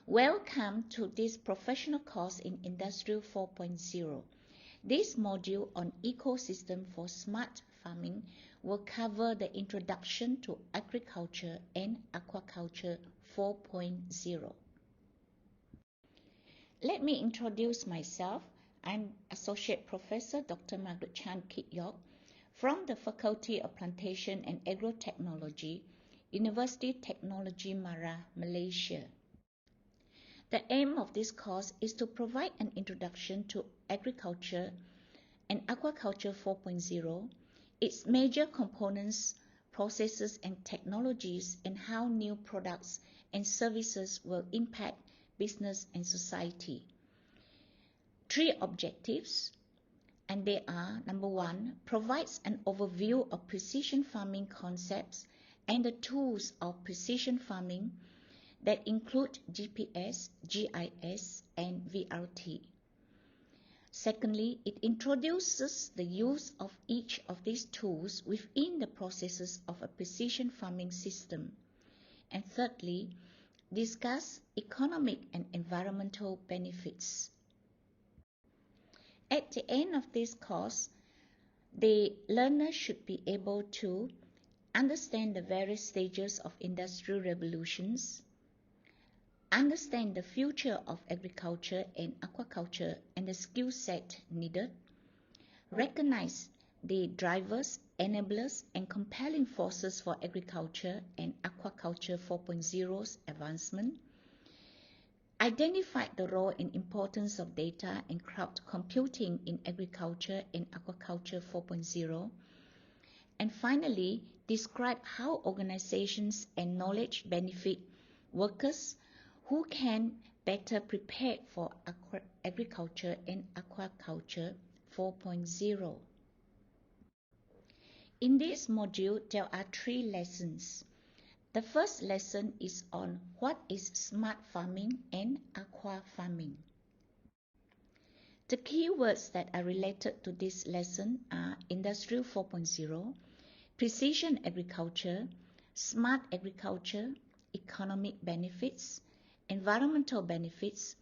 Welcome to this professional course in Industry 4.0. This module on ecosystem for smart farming will cover the introduction to agriculture and aquaculture 4.0. Let me introduce myself. I'm Associate Professor Dr. Margaret Chan Kit Yok from the Faculty of Plantation and Agrotechnology, University Technology Mara, Malaysia. The aim of this course is to provide an introduction to agriculture and aquaculture 4.0, its major components, processes and technologies, and how new products and services will impact business and society. 3 objectives, and they are: number 1, provides an overview of precision farming concepts and the tools of precision farming that include GPS, GIS, and VRT. Secondly, it introduces the use of each of these tools within the processes of a precision farming system. And thirdly, discuss economic and environmental benefits. At the end of this course, the learner should be able to understand the various stages of industrial revolutions, understand the future of agriculture and aquaculture and the skill set needed, recognize the drivers, enablers, and compelling forces for agriculture and aquaculture 4.0's advancement, identify the role and importance of data and cloud computing in agriculture and aquaculture 4.0, and finally, describe how organizations and knowledge benefit workers who can better prepare for agriculture and aquaculture 4.0. In this module, there are 3 lessons. The first lesson is on what is smart farming and aqua farming. The keywords that are related to this lesson are Industrial 4.0, precision agriculture, smart agriculture, economic benefits, environmental benefits,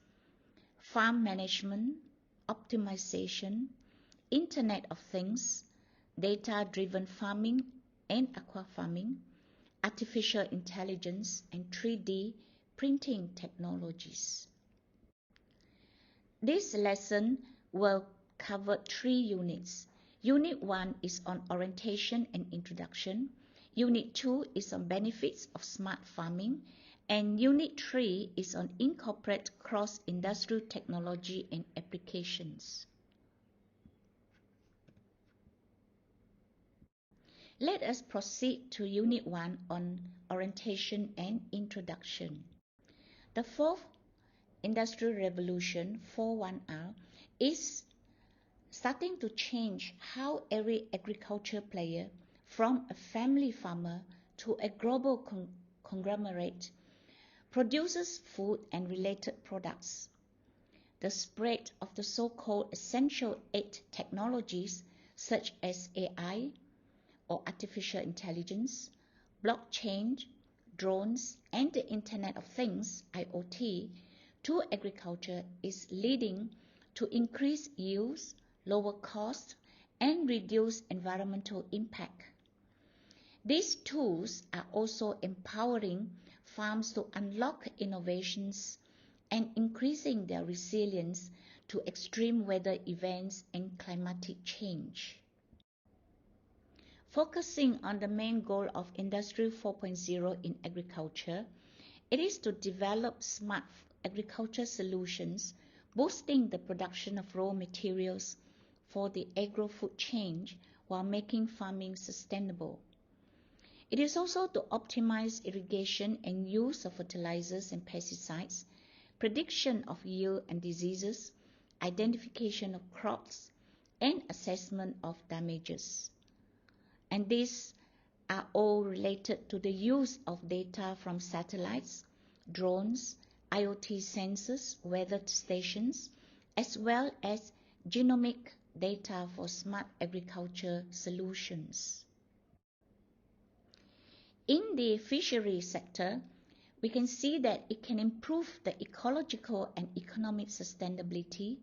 farm management, optimization, Internet of Things, data-driven farming and aqua farming, artificial intelligence, and 3D printing technologies. This lesson will cover 3 units. Unit 1 is on orientation and introduction. Unit 2 is on benefits of smart farming. And Unit 3 is on incorporate cross-industrial technology and applications. Let us proceed to Unit 1 on orientation and introduction. The 4th Industrial Revolution 4.1R is starting to change how every agriculture player, from a family farmer to a global conglomerate, produces food and related products. The spread of the so-called essential 8 technologies such as AI or artificial intelligence, blockchain, drones, and the Internet of Things, IoT, to agriculture is leading to increased yields, lower costs, and reduced environmental impact. These tools are also empowering farms to unlock innovations and increasing their resilience to extreme weather events and climatic change. Focusing on the main goal of Industry 4.0 in agriculture, it is to develop smart agriculture solutions, boosting the production of raw materials for the agro-food chain while making farming sustainable. It is also to optimize irrigation and use of fertilizers and pesticides, prediction of yield and diseases, identification of crops, and assessment of damages. And these are all related to the use of data from satellites, drones, IoT sensors, weather stations, as well as genomic data for smart agriculture solutions. In the fishery sector, we can see that it can improve the ecological and economic sustainability.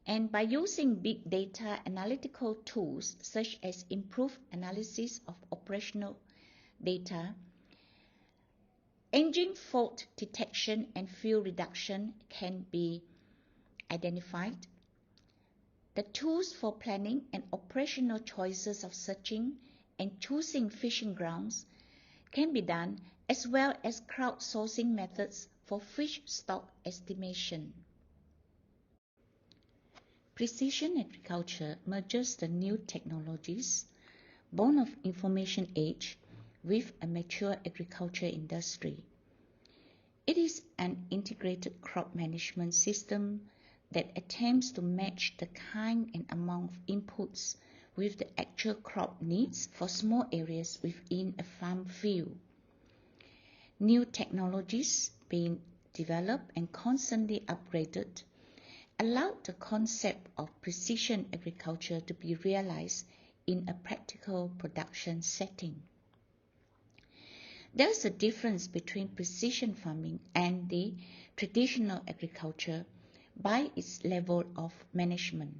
And by using big data analytical tools such as improved analysis of operational data, engine fault detection and fuel reduction can be identified. The tools for planning and operational choices of searching and choosing fishing grounds can be done, as well as crowdsourcing methods for fish stock estimation. Precision agriculture merges the new technologies born of information age with a mature agriculture industry. It is an integrated crop management system that attempts to match the kind and amount of inputs with the actual crop needs for small areas within a farm field. New technologies being developed and constantly upgraded allowed the concept of precision agriculture to be realized in a practical production setting. There is a difference between precision farming and the traditional agriculture by its level of management.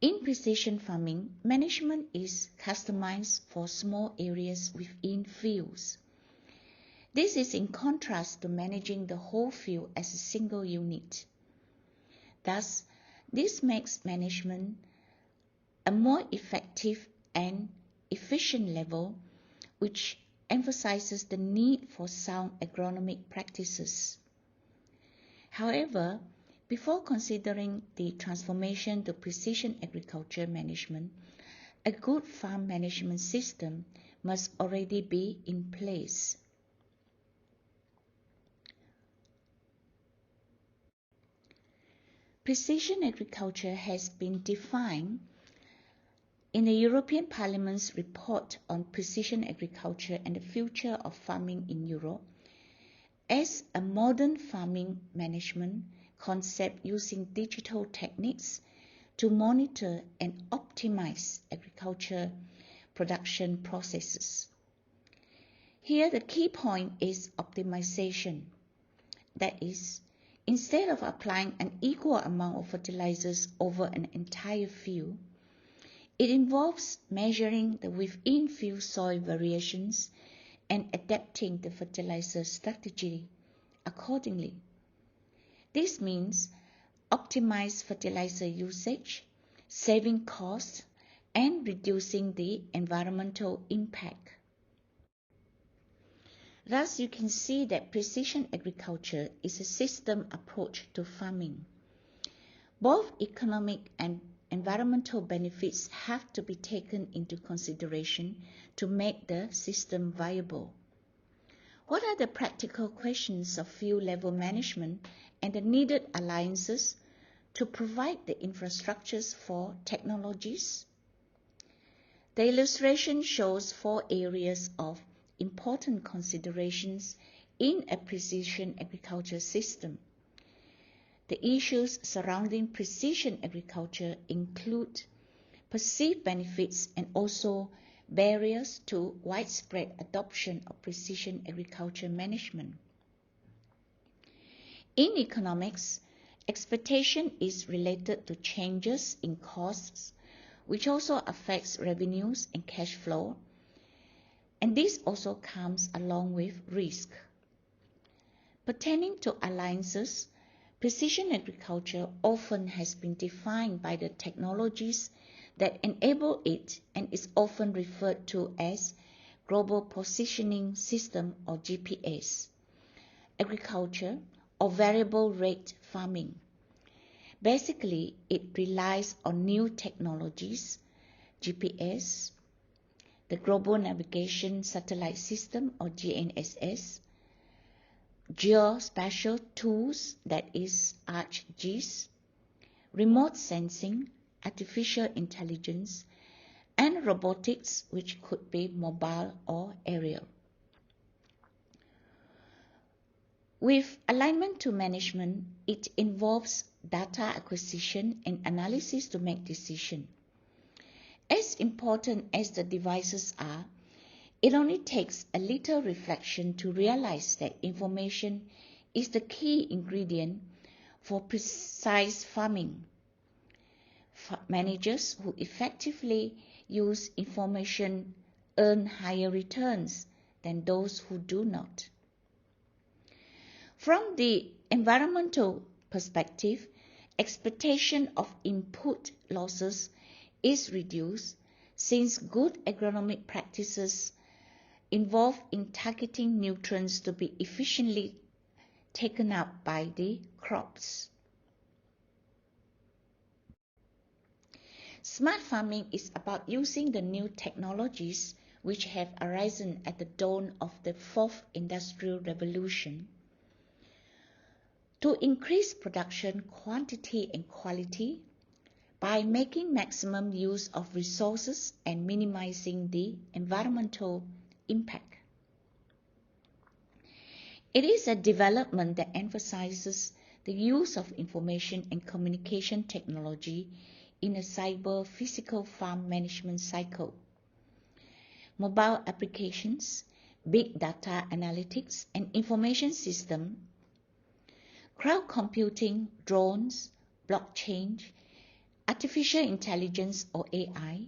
In precision farming, management is customized for small areas within fields. This is in contrast to managing the whole field as a single unit. Thus, this makes management a more effective and efficient level, which emphasizes the need for sound agronomic practices. However, before considering the transformation to precision agriculture management, a good farm management system must already be in place. Precision agriculture has been defined in the European Parliament's report on precision agriculture and the future of farming in Europe as a modern farming management concept using digital techniques to monitor and optimize agriculture production processes. Here the key point is optimization. That is, instead of applying an equal amount of fertilizers over an entire field, it involves measuring the within-field soil variations and adapting the fertilizer strategy accordingly. This means optimized fertilizer usage, saving costs, and reducing the environmental impact. Thus, you can see that precision agriculture is a system approach to farming. Both economic and environmental benefits have to be taken into consideration to make the system viable. What are the practical questions of field level management and the needed alliances to provide the infrastructures for technologies? The illustration shows 4 areas of important considerations in a precision agriculture system. The issues surrounding precision agriculture include perceived benefits and also barriers to widespread adoption of precision agriculture management. In economics, expectation is related to changes in costs, which also affects revenues and cash flow, and this also comes along with risk. Pertaining to alliances, precision agriculture often has been defined by the technologies that enable it and is often referred to as Global Positioning System or GPS, agriculture or variable rate farming. Basically, it relies on new technologies, GPS, the Global Navigation Satellite System or GNSS, geospatial tools, that is ArcGIS, remote sensing, artificial intelligence, and robotics, which could be mobile or aerial. With alignment to management, it involves data acquisition and analysis to make decisions. As important as the devices are, It only takes a little reflection to realize that information is the key ingredient for precise farming. Managers who effectively use information earn higher returns than those who do not. From the environmental perspective, expectation of input losses is reduced since good agronomic practices involve in targeting nutrients to be efficiently taken up by the crops. Smart farming is about using the new technologies which have arisen at the dawn of the fourth industrial revolution to increase production quantity and quality by making maximum use of resources and minimizing the environmental impact. It is a development that emphasizes the use of information and communication technology in a cyber-physical farm management cycle. Mobile applications, big data analytics and information system, cloud computing, drones, blockchain, artificial intelligence or AI,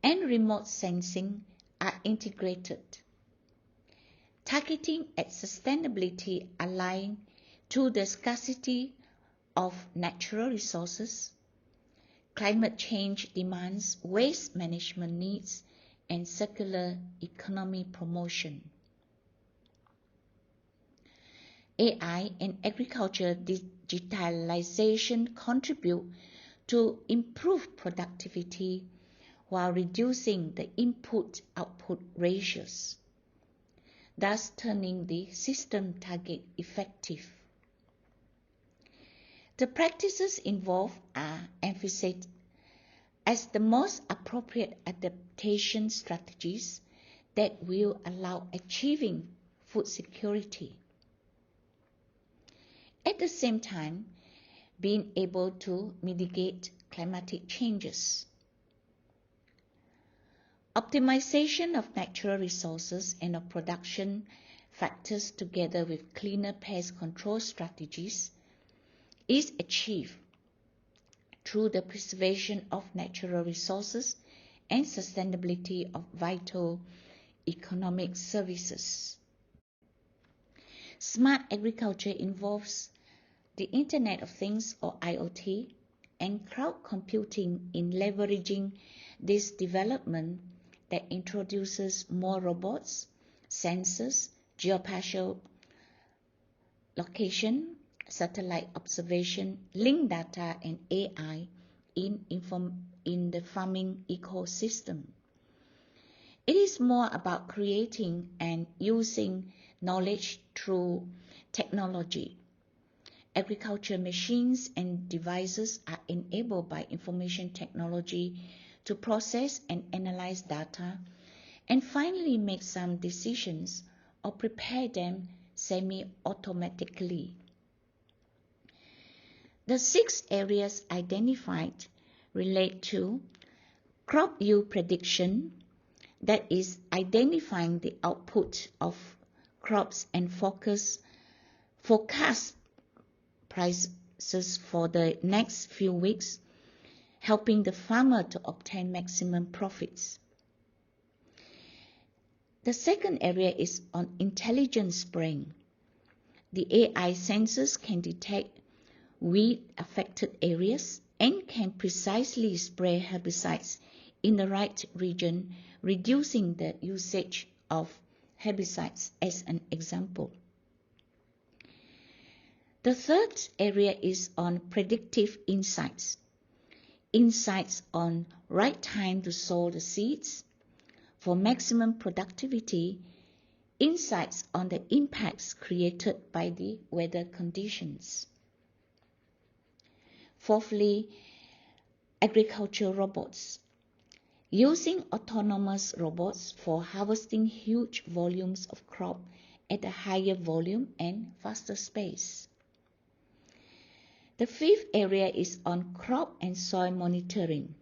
and remote sensing are integrated, targeting at sustainability aligned to the scarcity of natural resources, climate change demands, waste management needs, and circular economy promotion. AI and agriculture digitalization contribute to improve productivity while reducing the input-output ratios, thus turning the system target effective. The practices involved are emphasized as the most appropriate adaptation strategies that will allow achieving food security. At the same time, being able to mitigate climatic changes. Optimization of natural resources and of production factors together with cleaner pest control strategies is achieved through the preservation of natural resources and sustainability of vital economic services. Smart agriculture involves the Internet of Things or IoT and cloud computing in leveraging this development that introduces more robots, sensors, geospatial location, satellite observation, link data, and AI in the farming ecosystem. It is more about creating and using knowledge through technology. Agriculture machines and devices are enabled by information technology to process and analyze data and finally make some decisions or prepare them semi-automatically. The 6 areas identified relate to crop yield prediction, that is identifying the output of crops and forecast prices for the next few weeks, helping the farmer to obtain maximum profits. The second area is on intelligent spraying. The AI sensors can detect weed-affected areas and can precisely spray herbicides in the right region, reducing the usage of herbicides as an example. The third area is on predictive insights. Insights on right time to sow the seeds for maximum productivity, insights on the impacts created by the weather conditions. Fourthly, agricultural robots. Using autonomous robots for harvesting huge volumes of crop at a higher volume and faster pace. The fifth area is on crop and soil monitoring.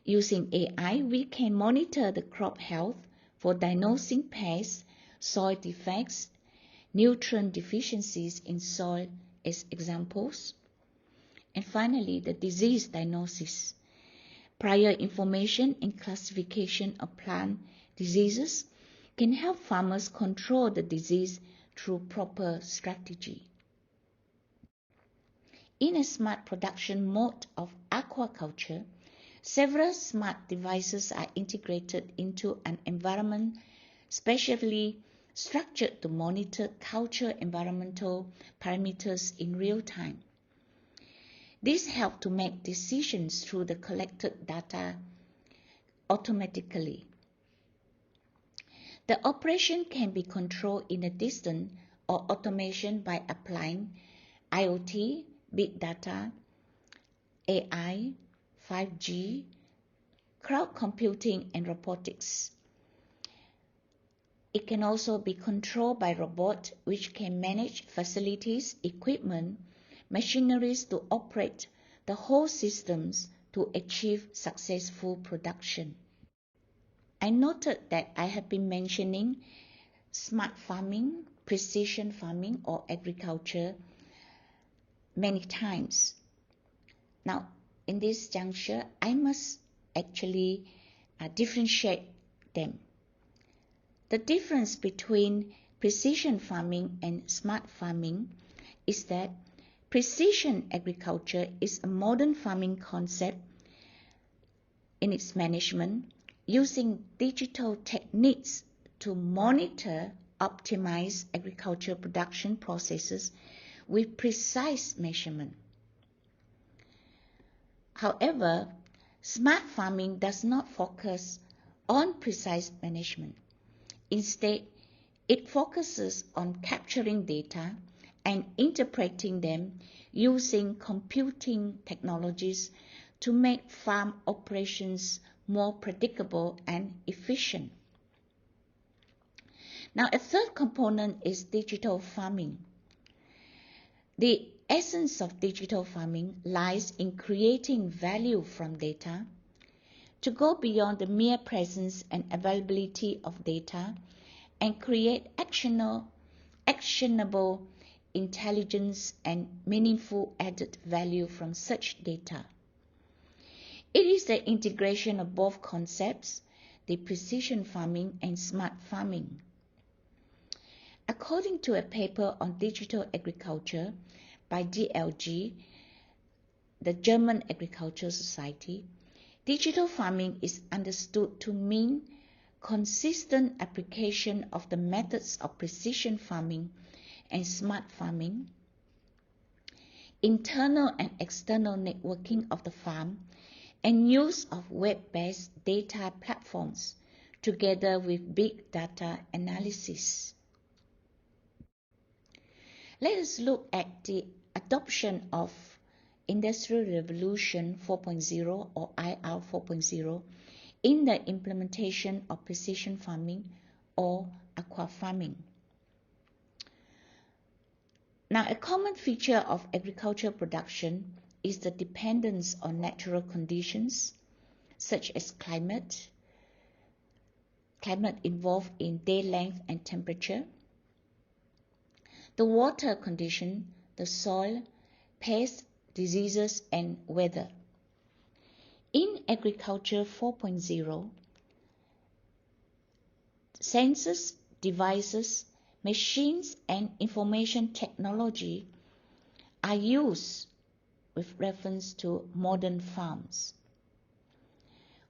Using AI, we can monitor the crop health for diagnosing pests, soil defects, nutrient deficiencies in soil as examples. And finally, the disease diagnosis. Prior information and classification of plant diseases can help farmers control the disease through proper strategy. In a smart production mode of aquaculture, several smart devices are integrated into an environment specially structured to monitor culture environmental parameters in real time. This helps to make decisions through the collected data automatically. The operation can be controlled in a distance or automation by applying IoT, big data, AI, 5G, cloud computing, and robotics. It can also be controlled by robots, which can manage facilities, equipment, machineries to operate the whole systems to achieve successful production. I noted that I have been mentioning smart farming, precision farming, or agriculture many times. Now, in this juncture, I must actually differentiate them. The difference between precision farming and smart farming is that precision agriculture is a modern farming concept in its management, using digital techniques to monitor, optimize agricultural production processes with precise measurement. However, smart farming does not focus on precise management. Instead, it focuses on capturing data and interpreting them using computing technologies to make farm operations more predictable and efficient. Now, a third component is digital farming. The essence of digital farming lies in creating value from data to go beyond the mere presence and availability of data and create actionable intelligence and meaningful added value from such data. It is the integration of both concepts, the precision farming and smart farming. According to a paper on digital agriculture by DLG, the German Agricultural Society, digital farming is understood to mean consistent application of the methods of precision farming and smart farming, internal and external networking of the farm, and use of web-based data platforms together with big data analysis. Let us look at the adoption of Industrial Revolution 4.0 or IR 4.0 in the implementation of precision farming or aqua farming. Now, a common feature of agricultural production is the dependence on natural conditions such as climate involved in day length and temperature, the water condition, the soil, pests, diseases, and weather. In Agriculture 4.0, sensors, devices, machines, and information technology are used with reference to modern farms.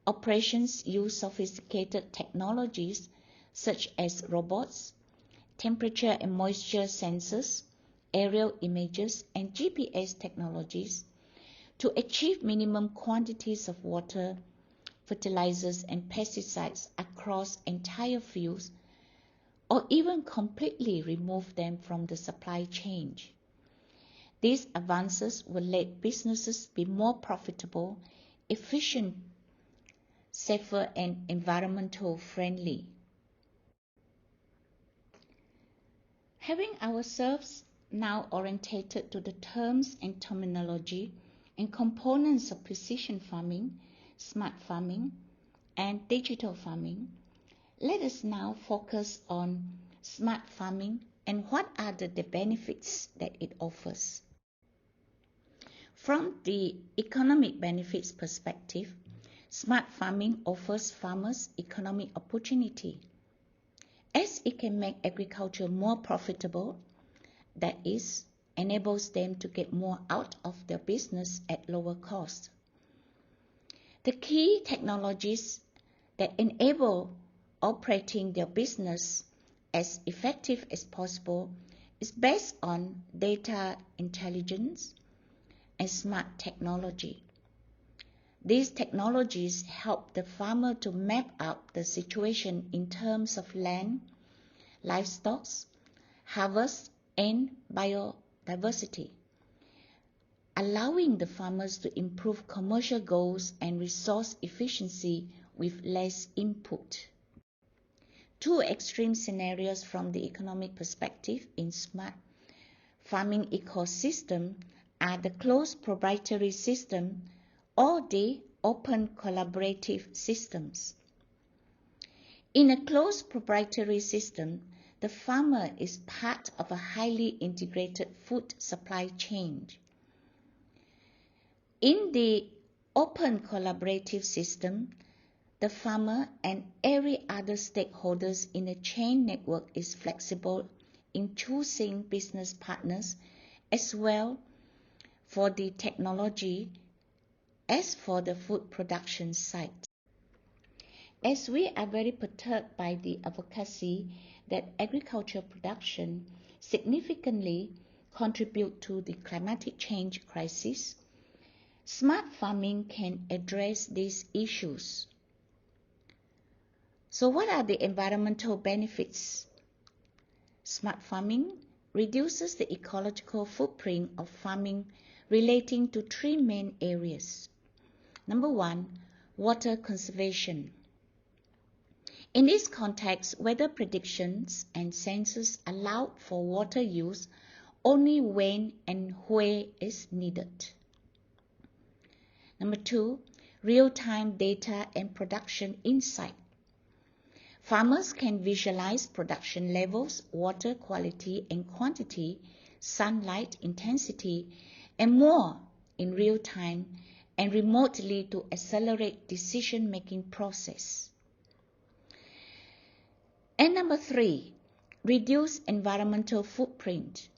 Operations use sophisticated technologies such as robots, temperature and moisture sensors, aerial images, and GPS technologies to achieve minimum quantities of water, fertilizers, and pesticides across entire fields, or even completely remove them from the supply chain. These advances will let businesses be more profitable, efficient, safer, and environmental friendly. Having ourselves now orientated to the terms and terminology and components of precision farming, smart farming, and digital farming, Let us now focus on smart farming and what are the benefits that it offers. From the economic benefits perspective, smart farming offers farmers economic opportunity, as it can make agriculture more profitable, that is, enables them to get more out of their business at lower cost. The key technologies that enable operating their business as effective as possible is based on data intelligence and smart technology. These technologies help the farmer to map out the situation in terms of land, livestock, harvest, and biodiversity, allowing the farmers to improve commercial goals and resource efficiency with less input. Two extreme scenarios from the economic perspective in smart farming ecosystem are the closed proprietary system or the open collaborative systems. In a closed proprietary system, the farmer is part of a highly integrated food supply chain. In the open collaborative system, the farmer and every other stakeholders in the chain network is flexible in choosing business partners as well for the technology as for the food production site. As we are very perturbed by the advocacy that agricultural production significantly contribute to the climatic change crisis, smart farming can address these issues. So what are the environmental benefits? Smart farming reduces the ecological footprint of farming relating to three main areas. Number one, water conservation. In this context, weather predictions and sensors allow for water use only when and where is needed. Number two, real-time data and production insight. Farmers can visualize production levels, water quality and quantity, sunlight intensity, and more in real time and remotely to accelerate decision-making process. And number three, reduce environmental footprint.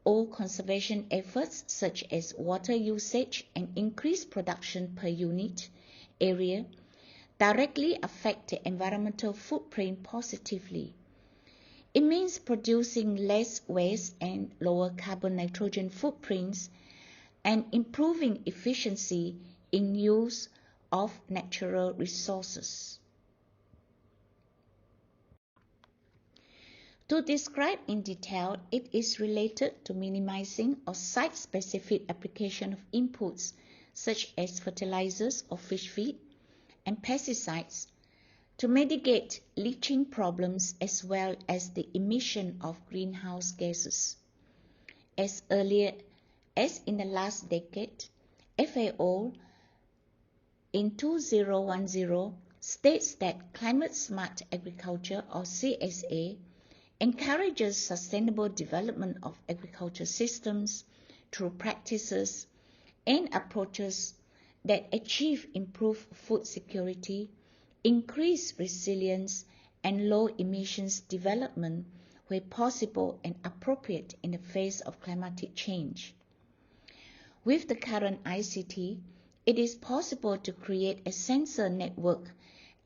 All conservation efforts such as water usage and increased production per unit area directly affect the environmental footprint positively. It means producing less waste and lower carbon nitrogen footprints and improving efficiency in use of natural resources. To describe in detail, it is related to minimizing or site-specific application of inputs such as fertilizers or fish feed and pesticides to mitigate leaching problems as well as the emission of greenhouse gases. As in the last decade, FAO in 2010 states that climate smart agriculture or CSA encourages sustainable development of agriculture systems through practices and approaches that achieve improved food security, increased resilience, and low emissions development where possible and appropriate in the face of climatic change. With the current ICT, it is possible to create a sensor network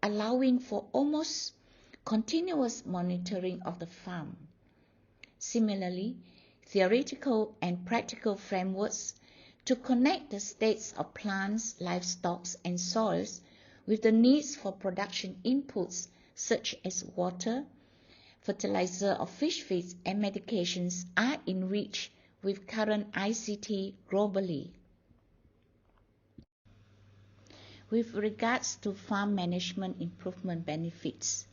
allowing for almost continuous monitoring of the farm. Similarly, theoretical and practical frameworks to connect the states of plants, livestock, and soils with the needs for production inputs such as water, fertilizer or fish feeds, and medications are in reach with current ICT globally. With regards to farm management improvement benefits,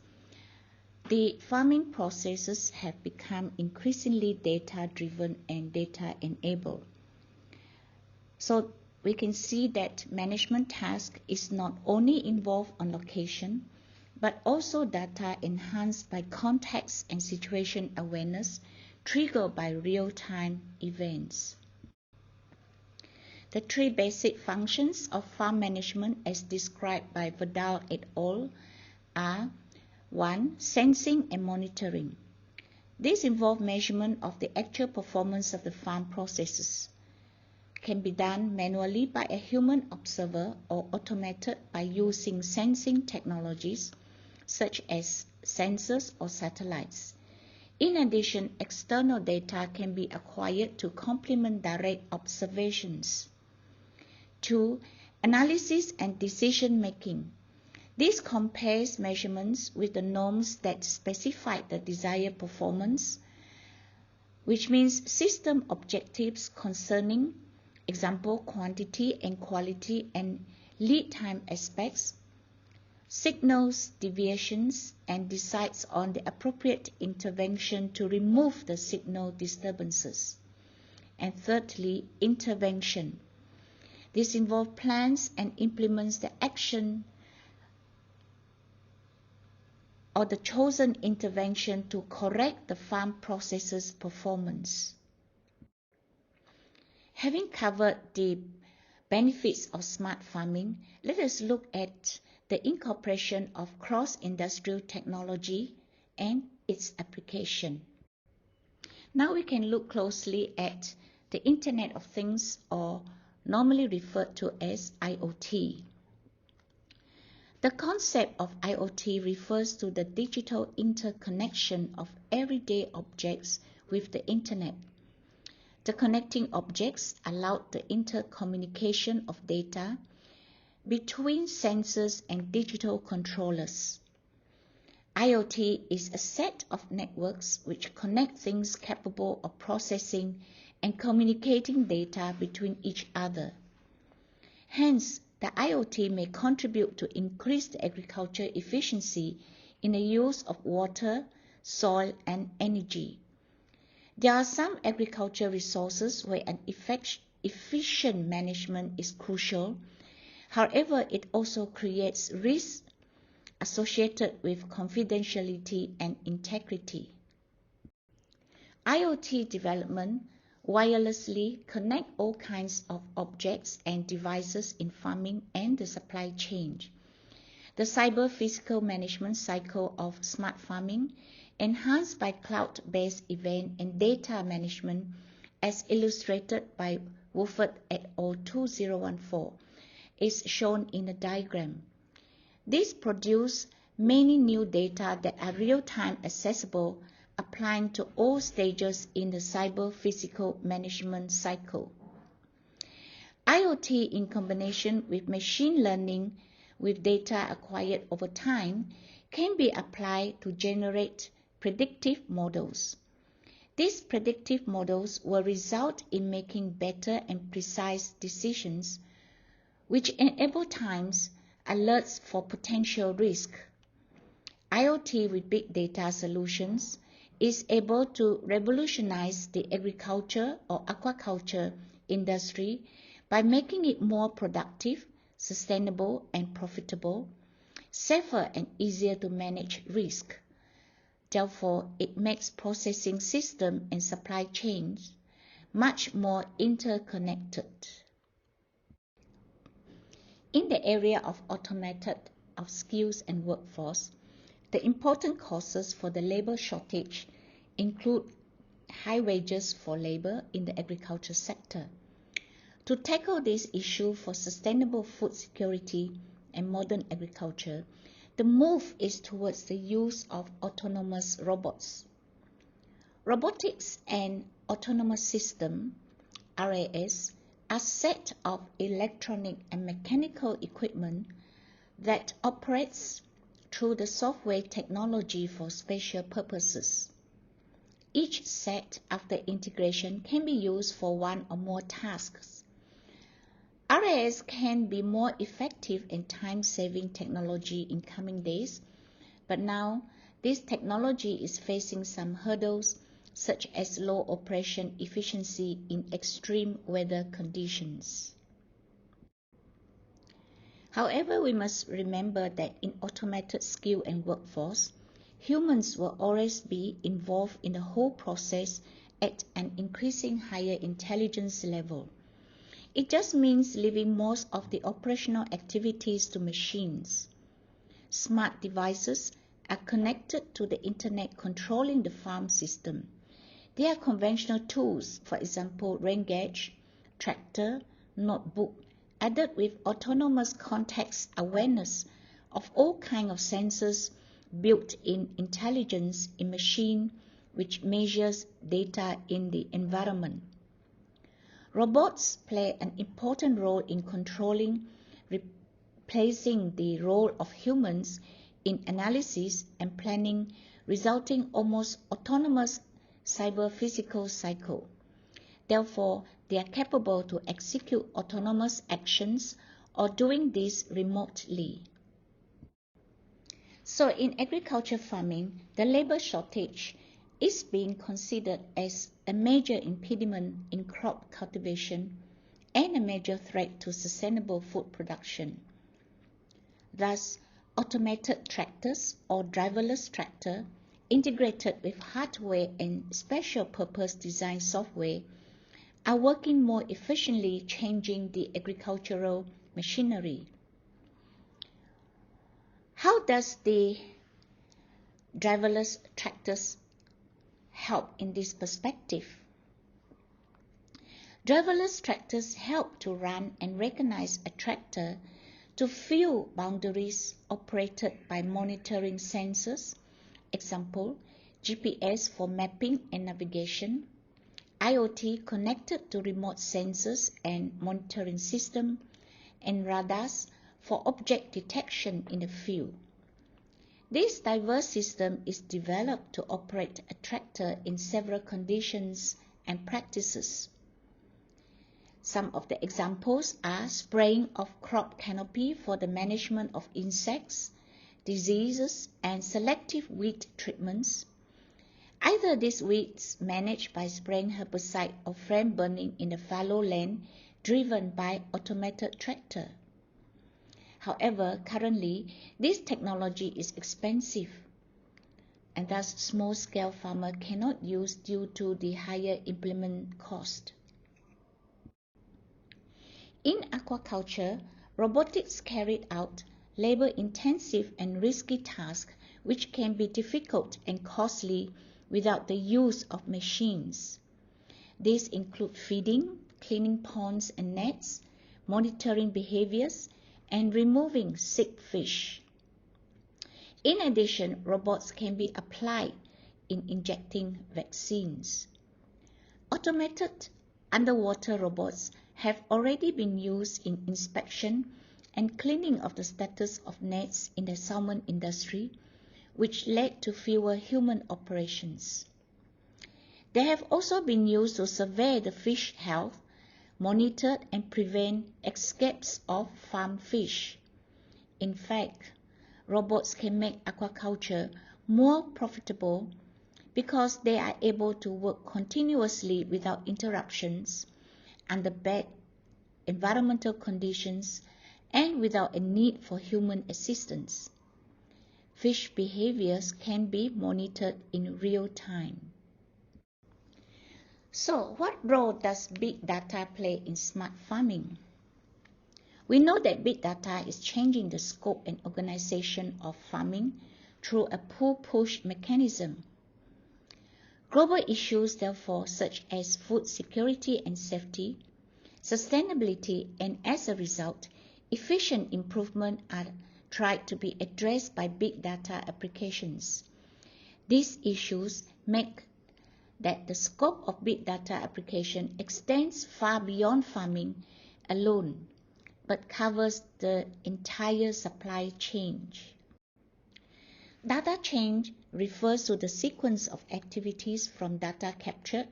the farming processes have become increasingly data-driven and data-enabled. So we can see that management task is not only involved on location, but also data enhanced by context and situation awareness triggered by real-time events. The three basic functions of farm management as described by Vidal et al. Are 1. Sensing and monitoring. These involve measurement of the actual performance of the farm processes. Can be done manually by a human observer or automated by using sensing technologies such as sensors or satellites. In addition, external data can be acquired to complement direct observations. 2. Analysis and decision making. This compares measurements with the norms that specify the desired performance, which means system objectives concerning, example, quantity and quality and lead time aspects, signals deviations, and decides on the appropriate intervention to remove the signal disturbances. And thirdly, intervention. This involves plans and implements the action or the chosen intervention to correct the farm processes performance. Having covered the benefits of smart farming, let us look at the incorporation of cross-industrial technology and its application. Now we can look closely at the Internet of Things, or normally referred to as IoT. The concept of IoT refers to the digital interconnection of everyday objects with the Internet. The connecting objects allow the intercommunication of data between sensors and digital controllers. IoT is a set of networks which connect things capable of processing and communicating data between each other. Hence, the IoT may contribute to increased agriculture efficiency in the use of water, soil, and energy. There are some agriculture resources where an efficient management is crucial. However, it also creates risks associated with confidentiality and integrity. IoT development wirelessly connect all kinds of objects and devices in farming and the supply chain. The cyber-physical management cycle of smart farming, enhanced by cloud-based event and data management, as illustrated by Wolford et al. 2014, is shown in the diagram. This produces many new data that are real-time accessible, applying to all stages in the cyber-physical management cycle. IoT in combination with machine learning with data acquired over time can be applied to generate predictive models. These predictive models will result in making better and precise decisions, which enable times alerts for potential risk. IoT with big data solutions is able to revolutionize the agriculture or aquaculture industry by making it more productive, sustainable, and profitable, safer and easier to manage risk. Therefore, it makes processing system and supply chains much more interconnected. In the area of automated of skills and workforce, the important causes for the labor shortage include high wages for labor in the agriculture sector. To tackle this issue for sustainable food security and modern agriculture, the move is towards the use of autonomous robots. Robotics and autonomous system, RAS, are set of electronic and mechanical equipment that operates through the software technology for special purposes. Each set, after integration, can be used for one or more tasks. RAS can be more effective and time-saving technology in coming days, but now this technology is facing some hurdles such as low operation efficiency in extreme weather conditions. However, we must remember that in automated skill and workforce, humans will always be involved in the whole process at an increasing higher intelligence level. It just means leaving most of the operational activities to machines. Smart devices are connected to the internet controlling the farm system. They are conventional tools, for example, rain gauge, tractor, notebook, added with autonomous context awareness of all kinds of sensors built-in intelligence in machine which measures data in the environment. Robots play an important role in controlling, replacing the role of humans in analysis and planning, resulting almost autonomous cyber-physical cycle. Therefore, they are capable to execute autonomous actions or doing this remotely. So in agriculture farming, the labor shortage is being considered as a major impediment in crop cultivation and a major threat to sustainable food production. Thus, automated tractors or driverless tractor integrated with hardware and special purpose design software are working more efficiently, changing the agricultural machinery. How does the driverless tractors help in this perspective? Driverless tractors help to run and recognize a tractor to fill boundaries operated by monitoring sensors, example, GPS for mapping and navigation, IoT connected to remote sensors and monitoring system, and radars for object detection in the field. This diverse system is developed to operate a tractor in several conditions and practices. Some of the examples are spraying of crop canopy for the management of insects, diseases, and selective weed treatments. Either these weeds managed by spraying herbicide or flame burning in the fallow land driven by automated tractor. However, currently, this technology is expensive and thus small-scale farmers cannot use due to the higher implement cost. In aquaculture, robotics carried out labor-intensive and risky tasks which can be difficult and costly without the use of machines. These include feeding, cleaning ponds and nets, monitoring behaviors, and removing sick fish. In addition, robots can be applied in injecting vaccines. Automated underwater robots have already been used in inspection and cleaning of the status of nets in the salmon industry, which led to fewer human operations. They have also been used to survey the fish health, monitor and prevent escapes of farm fish. In fact, robots can make aquaculture more profitable because they are able to work continuously without interruptions under bad environmental conditions and without a need for human assistance. Fish behaviors can be monitored in real time. So, what role does big data play in smart farming? We know that big data is changing the scope and organization of farming through a pull-push mechanism. Global issues, therefore, such as food security and safety, sustainability, and as a result, efficient improvement are tried to be addressed by big data applications. These issues make that the scope of big data application extends far beyond farming alone, but covers the entire supply chain. Data chain refers to the sequence of activities from data captured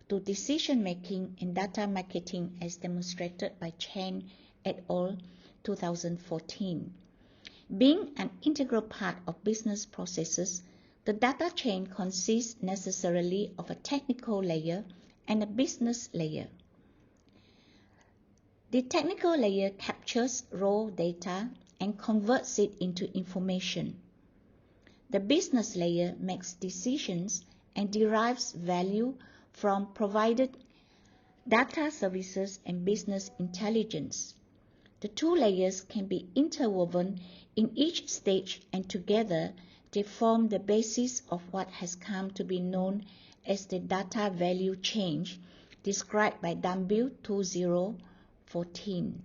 to decision-making and data marketing as demonstrated by Chen et al. 2014. Being an integral part of business processes, the data chain consists necessarily of a technical layer and a business layer. The technical layer captures raw data and converts it into information. The business layer makes decisions and derives value from provided data services and business intelligence. The two layers can be interwoven in each stage, and together they form the basis of what has come to be known as the data value chain, described by W. 2014.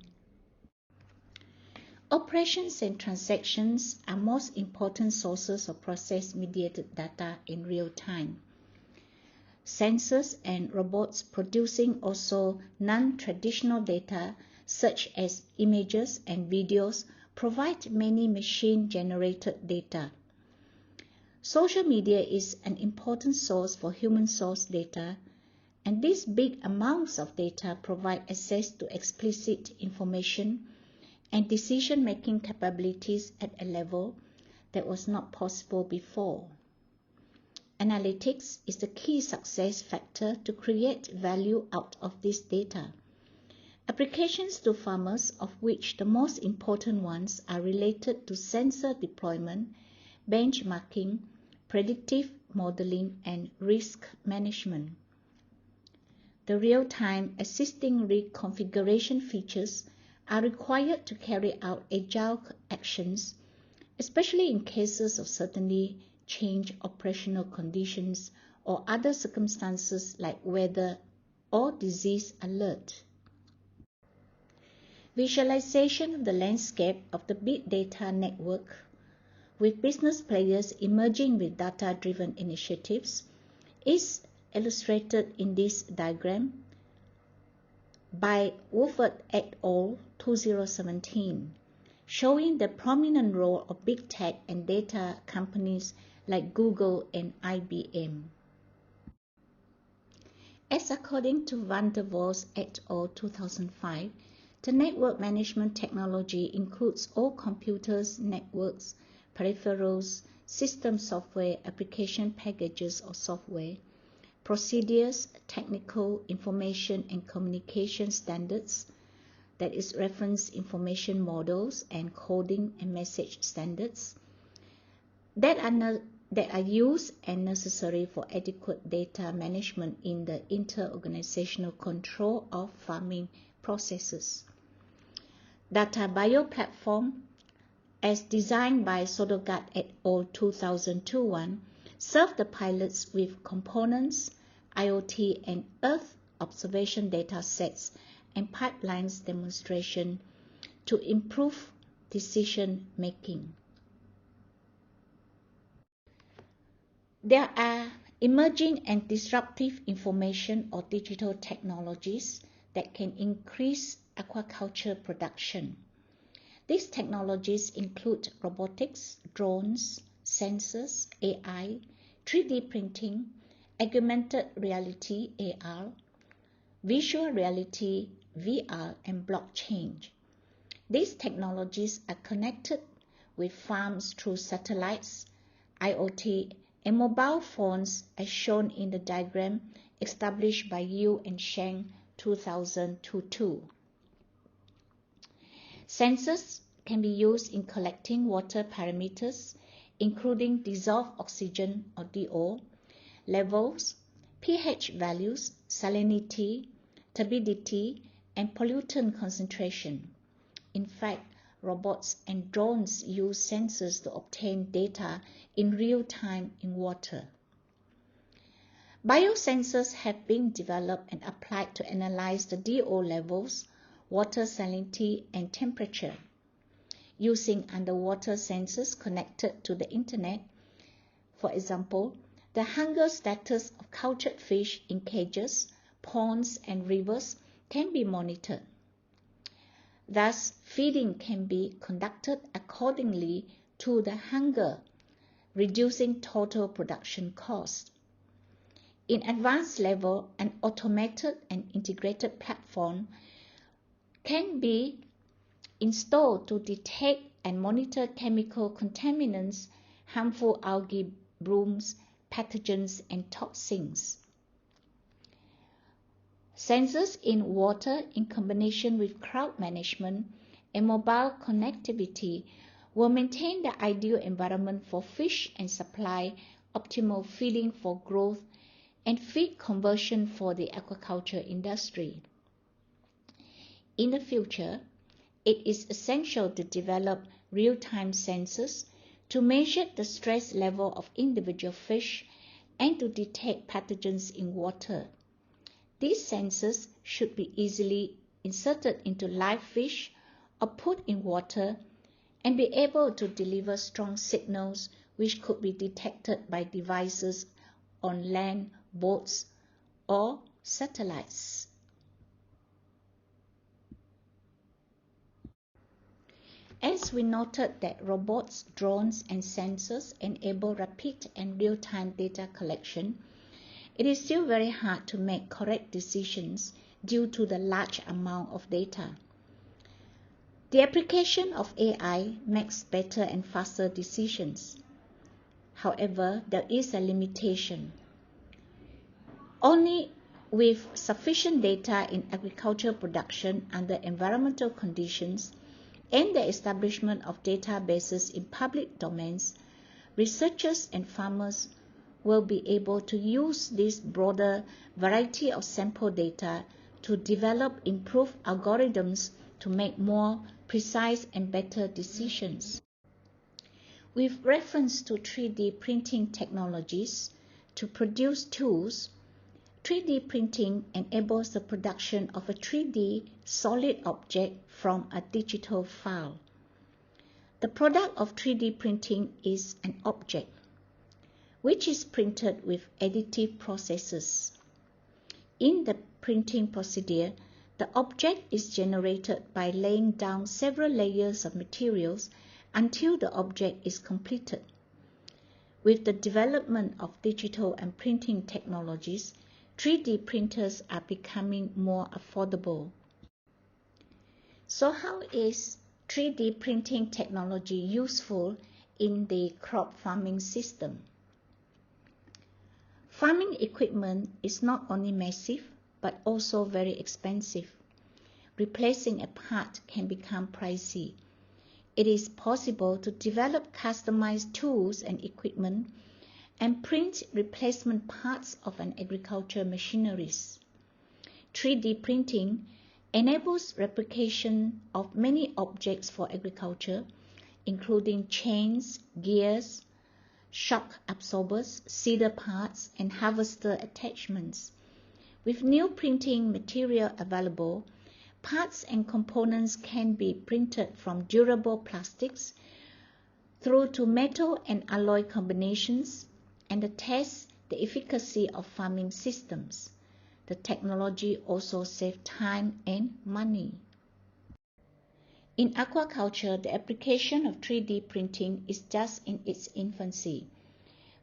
Operations and transactions are most important sources of process-mediated data in real time. Sensors and robots producing also non-traditional data such as images and videos provide many machine-generated data. Social media is an important source for human-source data, and these big amounts of data provide access to explicit information and decision-making capabilities at a level that was not possible before. Analytics is the key success factor to create value out of this data. Applications to farmers, of which the most important ones are related to sensor deployment, benchmarking, predictive modeling, and risk management. The real-time assisting reconfiguration features are required to carry out agile actions, especially in cases of suddenly changed operational conditions or other circumstances like weather or disease alert. Visualization of the landscape of the big data network, with business players emerging with data-driven initiatives, is illustrated in this diagram by Wolford et al. 2017, showing the prominent role of big tech and data companies like Google and IBM. As according to Van der Vos et al. 2005, the network management technology includes all computers, networks, peripherals, system software, application packages or software, procedures, technical information and communication standards, that is reference information models and coding and message standards, that are used and necessary for adequate data management in the inter-organizational control of farming processes. Data bioplatform, as designed by Sodergaard et al. 2021, serve the pilots with components, IoT and Earth observation data sets and pipelines demonstration to improve decision making. There are emerging and disruptive information or digital technologies that can increase aquaculture production. These technologies include robotics, drones, sensors, AI, 3D printing, augmented reality AR, visual reality VR, and blockchain. These technologies are connected with farms through satellites, IoT, and mobile phones as shown in the diagram established by Yu and Sheng 2002. Sensors can be used in collecting water parameters, including dissolved oxygen or DO, levels, pH values, salinity, turbidity, and pollutant concentration. In fact, robots and drones use sensors to obtain data in real time in water. Biosensors have been developed and applied to analyze the DO levels, water salinity, and temperature. Using underwater sensors connected to the internet, for example, the hunger status of cultured fish in cages, ponds, and rivers can be monitored. Thus, feeding can be conducted accordingly to the hunger, reducing total production cost. In advanced level, an automated and integrated platform can be installed to detect and monitor chemical contaminants, harmful algae, blooms, pathogens, and toxins. Sensors in water in combination with crowd management and mobile connectivity will maintain the ideal environment for fish and supply optimal feeding for growth and feed conversion for the aquaculture industry. In the future, it is essential to develop real-time sensors to measure the stress level of individual fish and to detect pathogens in water. These sensors should be easily inserted into live fish or put in water and be able to deliver strong signals which could be detected by devices on land, boats, or satellites. As we noted that robots, drones, and sensors enable rapid and real-time data collection, it is still very hard to make correct decisions due to the large amount of data. The application of AI makes better and faster decisions. However, there is a limitation. Only with sufficient data in agricultural production under environmental conditions and the establishment of databases in public domains, researchers and farmers will be able to use this broader variety of sample data to develop improved algorithms to make more precise and better decisions. With reference to 3D printing technologies to produce tools, 3D printing enables the production of a 3D solid object from a digital file. The product of 3D printing is an object, which is printed with additive processes. In the printing procedure, the object is generated by laying down several layers of materials until the object is completed. With the development of digital and printing technologies, 3D printers are becoming more affordable. So how is 3D printing technology useful in the crop farming system? Farming equipment is not only massive, but also very expensive. Replacing a part can become pricey. It is possible to develop customized tools and equipment and print replacement parts of an agricultural machineries. 3D printing enables replication of many objects for agriculture, including chains, gears, shock absorbers, seeder parts, and harvester attachments. With new printing material available, parts and components can be printed from durable plastics through to metal and alloy combinations and test the efficacy of farming systems. The technology also saves time and money. In aquaculture, the application of 3D printing is just in its infancy.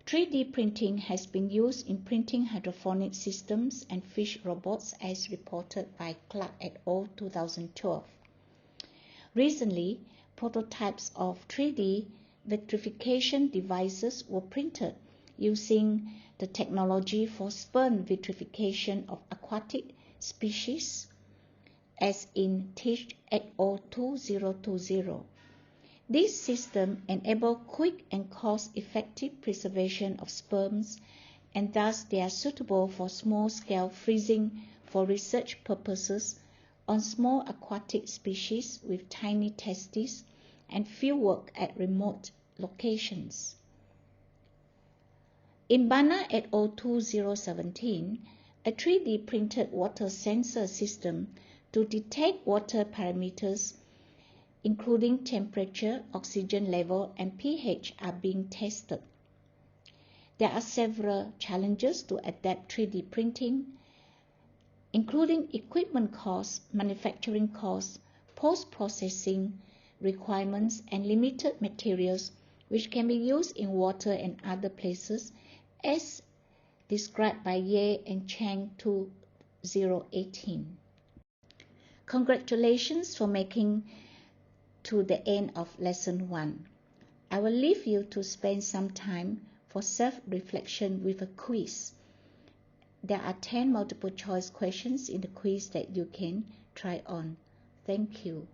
3D printing has been used in printing hydroponic systems and fish robots as reported by Clark et al. 2012. Recently, prototypes of 3D vitrification devices were printed using the technology for sperm vitrification of aquatic species, as in Teach et al. 2020. This system enables quick and cost-effective preservation of sperms, and thus they are suitable for small-scale freezing for research purposes on small aquatic species with tiny testes and fieldwork at remote locations. In Bana et al. 2017, a 3D printed water sensor system to detect water parameters including temperature, oxygen level, and pH are being tested. There are several challenges to adapt 3D printing, including equipment costs, manufacturing costs, post-processing requirements, and limited materials which can be used in water and other places, as described by Ye and Chang 2018. Congratulations for making to the end of lesson 1. I will leave you to spend some time for self-reflection with a quiz. There are 10 multiple choice questions in the quiz that you can try on. Thank you.